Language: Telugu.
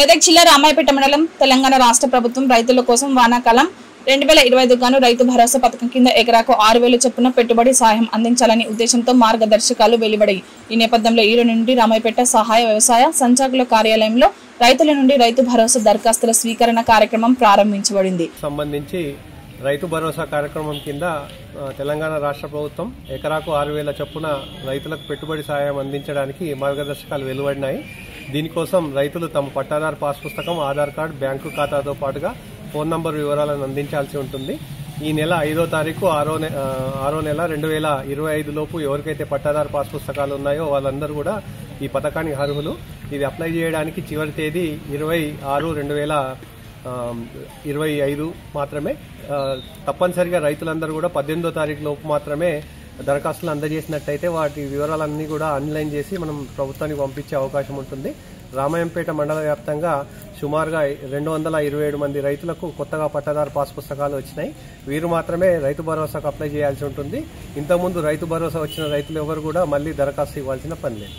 మెదక్ జిల్లా రామాయపేట మండలం తెలంగాణ రాష్ట్ర ప్రభుత్వం రైతుల కోసం వానాకాలం 2025 గాను రైతు భరోసా పథకం కింద ఎకరాకు 6,000 చొప్పున పెట్టుబడి సాయం అందించాలని ఉద్దేశంతో మార్గదర్శకాలు వెలువడాయి। ఈ నేపథ్యంలో ఈరోజు నుండి రామాయపేట సహాయ వ్యవసాయ సంచాలకుల కార్యాలయంలో రైతుల నుండి రైతు భరోసా దరఖాస్తుల స్వీకరణ కార్యక్రమం ప్రారంభించబడింది। సంబంధించి రైతు భరోసా కార్యక్రమం కింద తెలంగాణ రాష్ట్ర ప్రభుత్వం ఎకరాకు 6,000 చొప్పున రైతులకు పెట్టుబడి సాయం అందించడానికి మార్గదర్శకాలు వెలువడినాయి। దీనికోసం రైతులు తమ పట్టాదారు పాస్ పుస్తకం, ఆధార్ కార్డు, బ్యాంకు ఖాతాతో పాటుగా ఫోన్ నంబర్ వివరాలను అందించాల్సి ఉంటుంది। ఈ నెల 5వ తారీఖు 6వ నెల 2025 లోపు ఎవరికైతే పట్టాదారు పాస్ పుస్తకాలు ఉన్నాయో వాళ్ళందరూ కూడా ఈ పథకానికి అర్హులు। ఇది అప్లై చేయడానికి చివరి తేదీ 26/20/2025 మాత్రమే। తప్పనిసరిగా రైతులందరూ కూడా 18వ తారీఖు లోపు మాత్రమే దరఖాస్తులు అందజేసినట్టయితే వాటి వివరాలన్నీ కూడా ఆన్లైన్ చేసి మనం ప్రభుత్వానికి పంపించే అవకాశం ఉంటుంది। రామాయంపేట మండల వ్యాప్తంగా సుమారుగా 227 మంది రైతులకు కొత్తగా పట్టాదారు పాస్ పుస్తకాలు వచ్చినాయి। వీరు మాత్రమే రైతు భరోసాకు అప్లై చేయాల్సి ఉంటుంది। ఇంతకుముందు రైతు భరోసా వచ్చిన రైతులు ఎవరు కూడా మళ్లీ దరఖాస్తు ఇవ్వాల్సిన పని లేదు।